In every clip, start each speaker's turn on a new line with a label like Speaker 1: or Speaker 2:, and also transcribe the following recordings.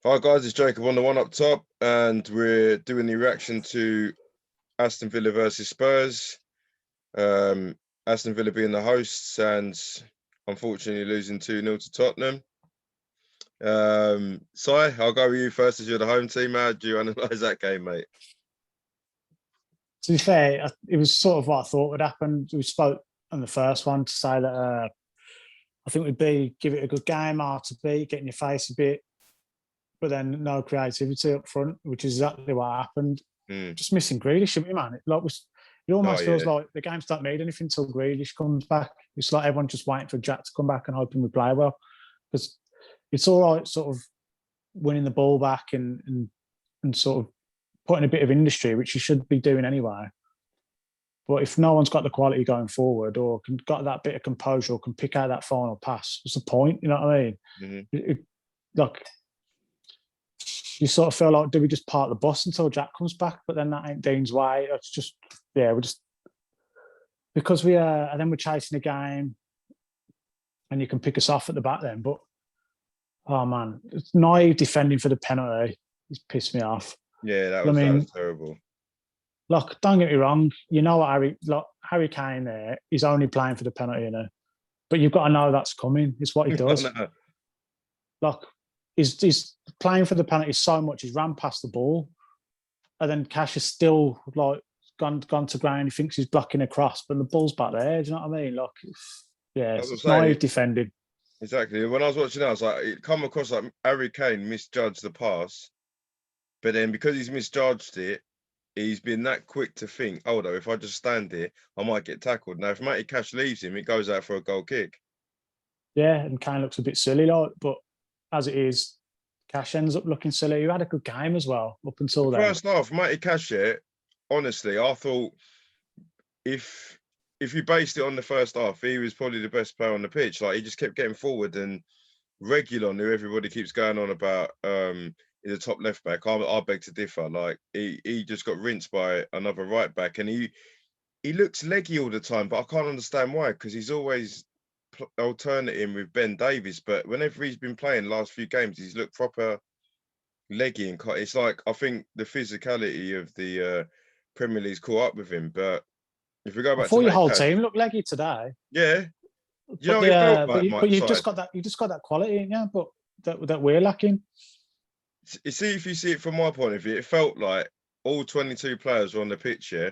Speaker 1: Hi guys, it's Jacob on the one up top, and we're doing the reaction to Aston Villa versus Spurs. Aston Villa being the hosts and unfortunately losing 2-0 to Tottenham. Si, I'll go with you first as you're the home team. How do you analyse that game, mate?
Speaker 2: To be fair, it was sort of what I thought would happen. We spoke on the first one to say that I think we'd give it a good game, hard to beat, get in your face a bit, but then no creativity up front, which is exactly what happened. Just missing Grealish, shouldn't we, man? It almost feels like the games don't need anything until Grealish comes back. It's like everyone's just waiting for Jack to come back and hoping we play well. Because it's all right, sort of winning the ball back and sort of putting a bit of industry, which you should be doing anyway. But if no one's got the quality going forward or got that bit of composure or can pick out that final pass, what's the point? You know what I mean? You sort of feel like, do we just park the bus until Jack comes back? But then that ain't Dean's way. It's just, we're just, because and then we're chasing a game and you can pick us off at the back then. But, oh man, it's naive defending for the penalty. It's pissed me off.
Speaker 1: Yeah, that was terrible.
Speaker 2: Look, don't get me wrong. You know what Harry Kane there, he's only playing for the penalty, but you've got to know that's coming. It's what he does. Look, he's playing for the penalty so much, he's ran past the ball. And then Cash is still gone to ground. He thinks he's blocking across, but the ball's back there. Do you know what I mean? It's naive defending.
Speaker 1: Exactly. When I was watching that, I was like, it come across like Harry Kane misjudged the pass. But then because he's misjudged it, he's been that quick to think, oh, though, if I just stand here, I might get tackled. Now, if Matty Cash leaves him, it goes out for a goal kick.
Speaker 2: Yeah, and Kane looks a bit silly, but as it is, Cash ends up looking silly. He had a good game as well up until then.
Speaker 1: First half, Matty Cash, honestly, I thought if you based it on the first half, he was probably the best player on the pitch. Like, he just kept getting forward, and Reguilon, who everybody keeps going on about, is a top left back. I beg to differ. Like, he just got rinsed by another right back, and he looks leggy all the time, but I can't understand why, because he's always alternating with Ben Davies. But whenever he's been playing the last few games, he's looked proper leggy, and it's like, I think the physicality of the Premier League's caught up with him. But if we go back
Speaker 2: to your whole team looked leggy today.
Speaker 1: Yeah.
Speaker 2: You've just got that quality, yeah, but that we're lacking.
Speaker 1: You see, if you see it from my point of view, it felt like all 22 players were on the pitch, yeah.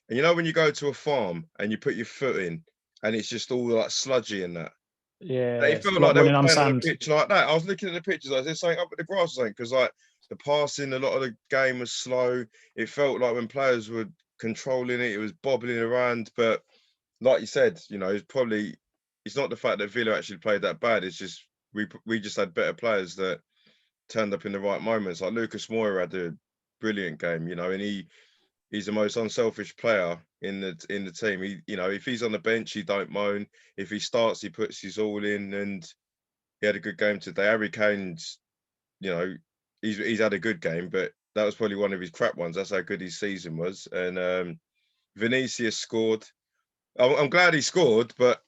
Speaker 1: And you know when you go to a farm and you put your foot in and it's just all like sludgy and that?
Speaker 2: Yeah.
Speaker 1: It felt like they were playing on a pitch like that. I was looking at the pictures, like, there's something up at the grass or something, because like the passing, a lot of the game was slow. It felt like when players were controlling it, it was bobbling around. But like you said, it's not the fact that Villa actually played that bad. It's just we just had better players that turned up in the right moments. Like Lucas Moura had a brilliant game, and he's the most unselfish player in the team. He, if he's on the bench, he don't moan. If he starts, he puts his all in, and he had a good game today. Harry Kane's, he's had a good game, but that was probably one of his crap ones. That's how good his season was. And Vinicius scored. I'm glad he scored, but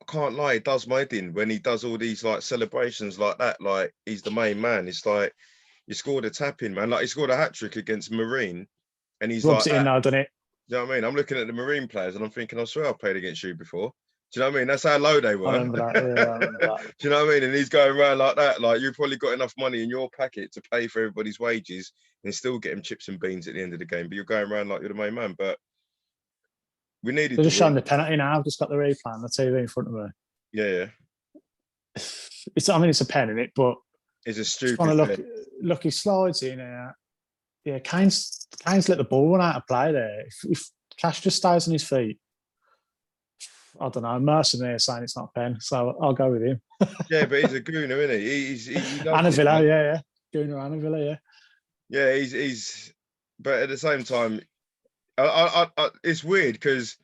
Speaker 1: I can't lie, it does my head in when he does all these like celebrations like that. Like, he's the main man. It's like, he scored a tap-in, man. Like, he scored a hat-trick against Marine, and he's
Speaker 2: rubs
Speaker 1: like,
Speaker 2: it in now, doesn't it?
Speaker 1: Do you know what I mean? I'm looking at the Marine players and I'm thinking, I swear I've played against you before. Do you know what I mean? That's how low they were.
Speaker 2: I remember that. Yeah, I remember that.
Speaker 1: Do you know what I mean? And he's going around like that. Like, you've probably got enough money in your packet to pay for everybody's wages and still get him chips and beans at the end of the game. But you're going around like you're the main man. But we needed.
Speaker 2: They're just showing the penalty now. I've just got the replay on the TV in front of me.
Speaker 1: Yeah.
Speaker 2: It's a pen in it, but
Speaker 1: it's a stupid.
Speaker 2: Look, he slides in there. Yeah, Kane's let the ball run out of play there. If Cash just stays on his feet, I don't know. Mercenary saying it's not a pen, so I'll go with him.
Speaker 1: Yeah, but he's a gooner, isn't he? He
Speaker 2: Aston Villa, yeah. Gooner, Aston Villa, yeah.
Speaker 1: Yeah, he's. But at the same time, it's weird because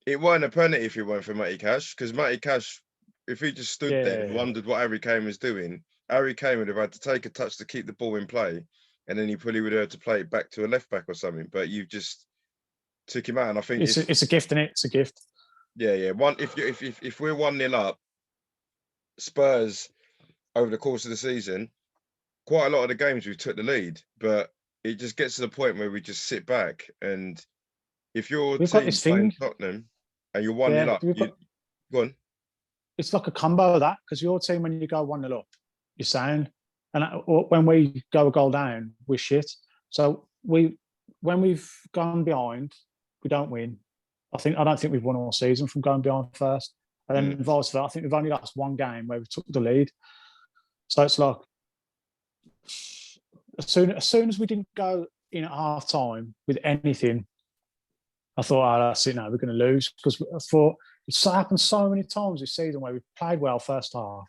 Speaker 1: it weren't a penalty if it weren't for Matty Cash. Because Matty Cash, if he just stood there and wondered what Harry Kane was doing, Harry Kane would have had to take a touch to keep the ball in play, and then he probably would have to play it back to a left back or something. But you've just took him out, and I think
Speaker 2: it's a gift, isn't it? It's a gift.
Speaker 1: Yeah. If we're 1-0 up, Spurs over the course of the season, quite a lot of the games we took the lead, but it just gets to the point where we just sit back. And if your
Speaker 2: We've got
Speaker 1: team
Speaker 2: this
Speaker 1: playing
Speaker 2: thing.
Speaker 1: Tottenham and you're 1-0
Speaker 2: Yeah,
Speaker 1: up, you go on.
Speaker 2: it's like a combo of that, because your team, when you go 1-0 up, you're sound. And when we go a goal down, we're shit. So when we've gone behind, we don't win. I don't think we've won all season from going behind first. And then vice versa. I think we've only lost one game where we took the lead. So it's like, as soon as we didn't go in at half time with anything, I thought, oh, that's it now, we're going to lose. Because I thought it's happened so many times this season where we played well first half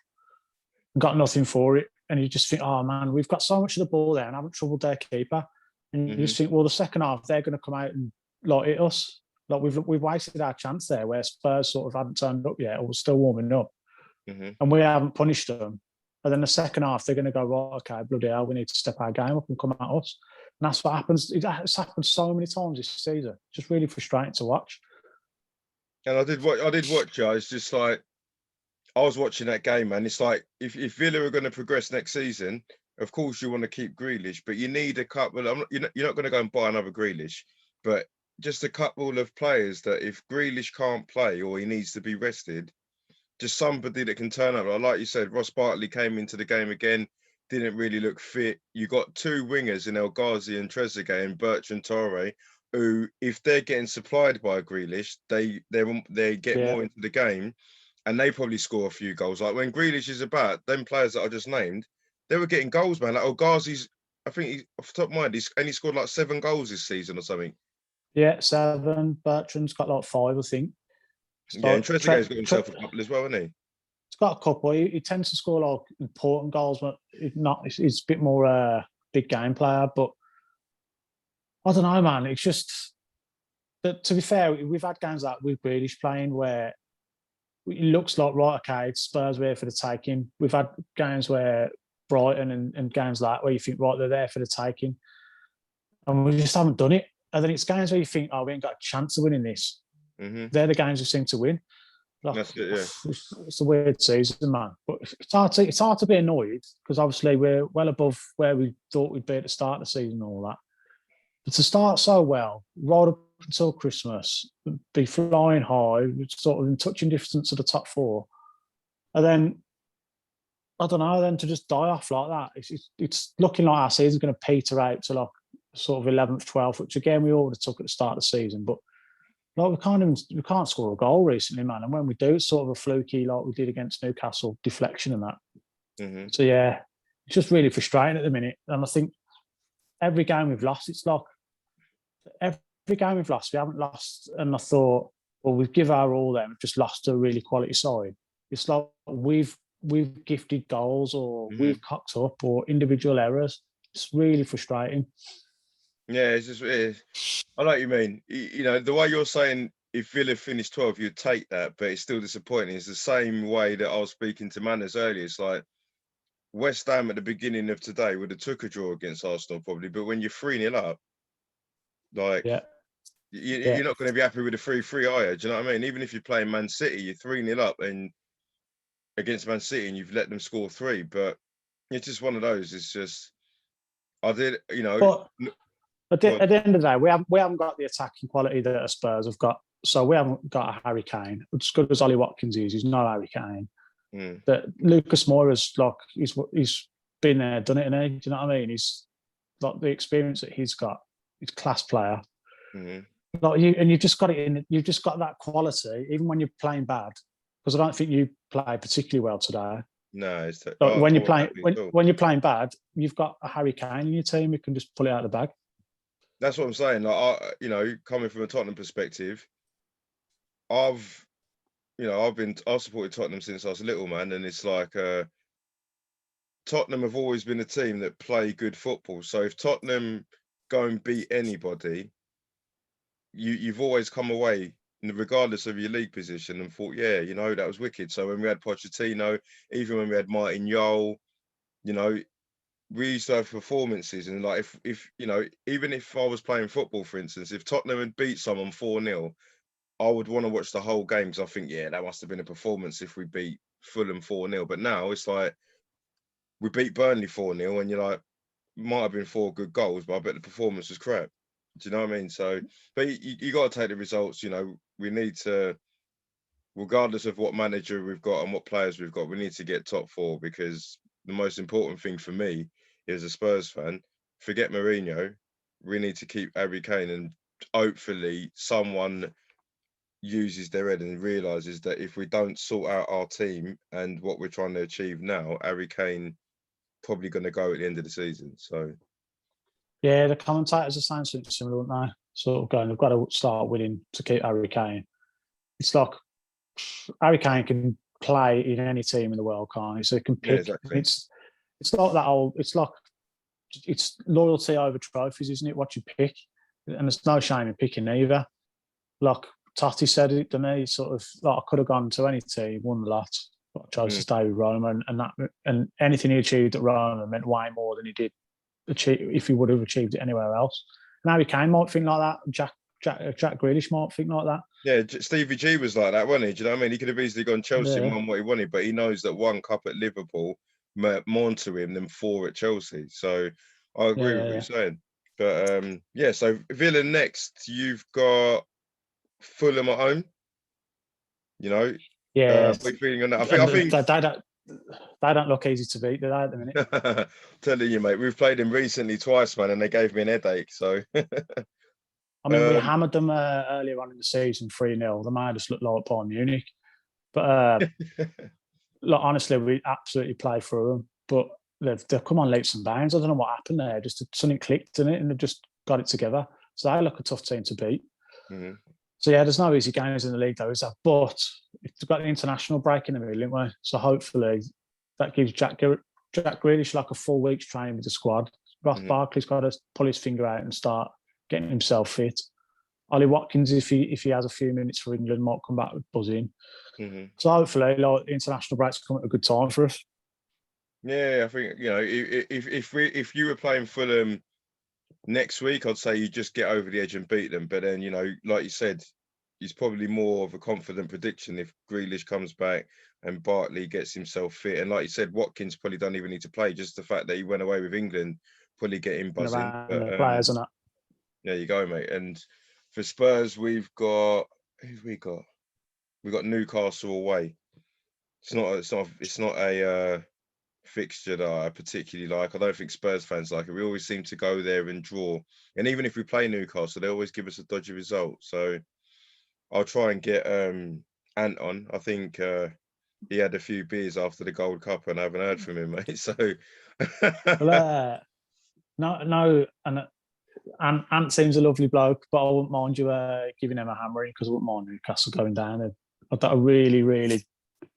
Speaker 2: and got nothing for it. And you just think, oh man, we've got so much of the ball there and haven't troubled their keeper. And you just think, well, the second half, they're going to come out and like hit us. Like we've wasted our chance there where Spurs sort of hadn't turned up yet or was still warming up. And we haven't punished them. And then the second half, they're going to go, right, okay, bloody hell, we need to step our game up and come at us. And that's what happens. It's happened so many times this season. It's just really frustrating to watch.
Speaker 1: And I did watch. It's just like I was watching that game, man. It's like if Villa are going to progress next season, of course you want to keep Grealish, but you need a couple. You're not going to go and buy another Grealish, but just a couple of players that if Grealish can't play or he needs to be rested, just somebody that can turn up. Like you said, Ross Barkley came into the game again, didn't really look fit. You got two wingers in El Ghazi and Trezeguet and Bertrand Traore, who, if they're getting supplied by Grealish, they get more into the game, and they probably score a few goals. Like when Grealish is about, them players that I just named, they were getting goals, man. Like El Ghazi's, I think off the top of my mind, he's only scored like 7 goals this season or something.
Speaker 2: Yeah, 7. Bertrand's got like 5, I think.
Speaker 1: So, and Trezeguet's got himself a couple as well, hasn't he?
Speaker 2: He's got a couple. He tends to score like important goals, but he's a bit more big game player. But I don't know, man. It's just that, to be fair, we've had games like with Grealish playing where it looks like, right, okay, it's Spurs were for the taking. We've had games where Brighton and games like where you think, right, they're there for the taking. And we just haven't done it. And then it's games where you think, oh, we ain't got a chance of winning this. They're the games we seem to win. Like,
Speaker 1: that's it, yeah.
Speaker 2: It's a weird season, man. But it's hard to be annoyed because obviously we're well above where we thought we'd be at the start of the season and all that. But to start so well, right up until Christmas, be flying high, sort of in touching distance of the top 4, and then I don't know, then to just die off like that. It's looking like our season's going to peter out to like sort of 11th, 12th, which again we already took at the start of the season, but like we can't score a goal recently, man. And when we do, it's sort of a fluky, like we did against Newcastle, deflection and that. So yeah, it's just really frustrating at the minute. And I think every game we've lost, it's like every game we've lost, we haven't lost. And I thought, well, we've given our all then, we've just lost to a really quality side. It's like we've gifted goals or we've cocked up or individual errors. It's really frustrating.
Speaker 1: Yeah, it's just, I know what you mean. You know, the way you're saying if Villa finished 12, you'd take that, but it's still disappointing. It's the same way that I was speaking to Manners earlier. It's like West Ham at the beginning of today would have took a draw against Arsenal probably, but when you're 3-0 up, like, you're not going to be happy with a 3-3, are you? Do you know what I mean? Even if you're playing Man City, you're 3-0 up and against Man City and you've let them score 3, but it's just one of those. It's just, I did, you know.
Speaker 2: But at the end of the day, we haven't got the attacking quality that Spurs have got. So we haven't got a Harry Kane. As good as Ollie Watkins is, he's not Harry Kane. That Lucas Moura's like he's been there, done it, and do you know what I mean? He's like the experience that he's got. He's a class player. Like you've just got it in. You've just got that quality, even when you're playing bad. Because I don't think you played particularly well today.
Speaker 1: No, it's
Speaker 2: when you're playing bad, you've got a Harry Kane in your team who can just pull it out of the bag.
Speaker 1: That's what I'm saying. Like, coming from a Tottenham perspective, I've supported Tottenham since I was little, man, and it's like Tottenham have always been a team that play good football. So if Tottenham go and beat anybody, you've always come away, regardless of your league position, and thought, yeah, that was wicked. So when we had Pochettino, even when we had Martin Jol, we used to have performances, and like if even if I was playing football, for instance, if Tottenham had beat someone 4-0, I would want to watch the whole game because I think, yeah, that must have been a performance if we beat Fulham 4-0. But now it's like we beat Burnley 4-0, and you're like, might have been 4 good goals, but I bet the performance was crap. Do you know what I mean? So, but you got to take the results. You know, we need to, regardless of what manager we've got and what players we've got, we need to get top 4, because the most important thing for me is, a Spurs fan, forget Mourinho, we need to keep Harry Kane, and hopefully someone uses their head and realizes that if we don't sort out our team and what we're trying to achieve now, Harry Kane probably going to go at the end of the season. So
Speaker 2: Yeah, the commentators are saying something similar, aren't they? Sort of going, they've got to start winning to keep Harry Kane. It's like Harry Kane can play in any team in the world, can't he? So he can pick.
Speaker 1: yeah, exactly.
Speaker 2: It's not that old. It's like, it's loyalty over trophies, isn't it? What you pick, and there's no shame in picking either. Like Totti said it to me, sort of like, I could have gone to any team, won a lot, but I chose to stay with Roma, and anything he achieved at Roma meant way more than he did achieve if he would have achieved it anywhere else. And Harry Kane might think like that. Jack Grealish might think like that.
Speaker 1: Yeah, Stevie G was like that, wasn't he? Do you know what I mean? He could have easily gone Chelsea and won what he wanted, but he knows that 1 cup at Liverpool meant more to him than 4 at Chelsea. So I agree with what you're saying. But yeah, so Villa next, you've got Fulham at home. You know,
Speaker 2: yeah.
Speaker 1: What are you feeling on that? I think
Speaker 2: they don't look easy to beat, do they, at the minute?
Speaker 1: Telling you, mate, we've played them recently twice, man, and they gave me an headache. So
Speaker 2: I mean, we hammered them earlier on in the season 3-0. They made us look like Bayern Munich. But look, honestly, we absolutely played through them. But they've come on leaps and bounds. I don't know what happened there. Just something clicked in it, and they've just got it together. So they look a tough team to beat.
Speaker 1: Mm-hmm.
Speaker 2: So yeah, there's no easy games in the league, though, is there? But we've got the international break in the middle, haven't we? So hopefully that gives Jack Grealish like a full week's training with the squad. Ross Barkley's got to pull his finger out and start getting himself fit. Ollie Watkins, if he has a few minutes for England, might come back with buzzing. So hopefully, like, the international break's come at a good time for us.
Speaker 1: Yeah, I think, you know, if you were playing Fulham next week, I'd say you just get over the edge and beat them. But then, you know, like you said, it's probably more of a confident prediction if Grealish comes back and Bartley gets himself fit. And like you said, Watkins probably don't even need to play. Just the fact that he went away with England probably get him buzzing.
Speaker 2: But, players and that.
Speaker 1: There you go, mate. And for Spurs, we've got we've got Newcastle away. It's not a fixture that I particularly like. I don't think Spurs fans like it. We always seem to go there and draw. And even if we play Newcastle, they always give us a dodgy result. So I'll try and get Ant on. I think he had a few beers after the Gold Cup, and I haven't heard from him, mate. So
Speaker 2: well, no, and Ant seems a lovely bloke, but I wouldn't mind you giving him a hammering, because I wouldn't mind Newcastle going down. I really, really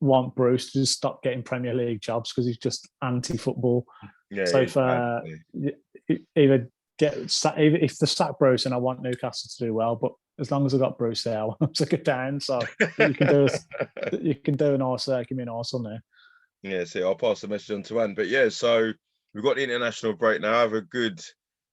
Speaker 2: want Bruce to just stop getting Premier League jobs, because he's just anti-football.
Speaker 1: Yeah.
Speaker 2: So if if the sack Bruce, and I want Newcastle to do well, but as long as I got Bruce there, I want him to go down. So you can do a nice, give me a nice on there.
Speaker 1: Yeah, see, I'll pass the message on to Ant. But yeah, so we've got the international break now. Have a good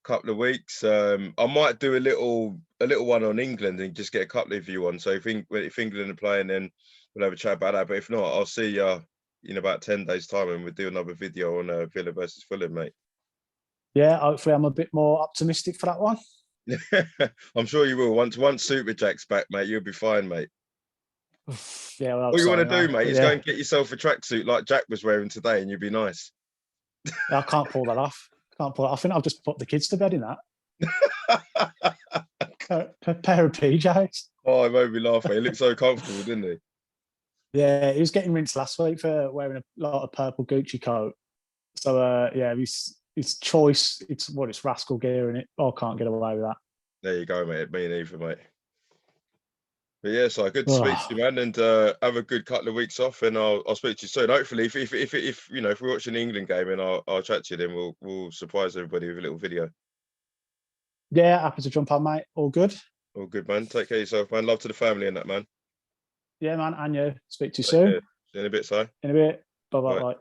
Speaker 1: couple of weeks. I might do a little one on England and just get a couple of you on. So if England are playing, then we'll have a chat about that. But if not, I'll see you in about 10 days' time, and we'll do another video on Villa versus Fulham, mate.
Speaker 2: Yeah, hopefully I'm a bit more optimistic for that one.
Speaker 1: I'm sure you will. Once Super Jack's back, mate, you'll be fine, mate.
Speaker 2: Yeah, well,
Speaker 1: all you want to do, mate, is go and get yourself a tracksuit like Jack was wearing today, and you'll be nice.
Speaker 2: I can't pull that off. I think I'll just put the kids to bed in that. A pair of PJs.
Speaker 1: Oh, it made me laugh, mate. He looked so comfortable, didn't he?
Speaker 2: Yeah, he was getting rinsed last week for wearing a lot of purple Gucci coat. So yeah, his choice, it's rascal gear in it. I can't get away with that.
Speaker 1: There you go, mate. Me neither, mate. But yeah, so good to speak to you, man, and have a good couple of weeks off, and I'll speak to you soon. Hopefully, if you know, if we're watching the England game, and I'll chat to you, then we'll surprise everybody with a little video.
Speaker 2: Yeah, happy to jump on, mate. All good.
Speaker 1: All good, man. Take care of yourself, man. Love to the family and that, man.
Speaker 2: Yeah, man. And you. Speak to you soon.
Speaker 1: See you in a bit, Si.
Speaker 2: In a bit. Bye.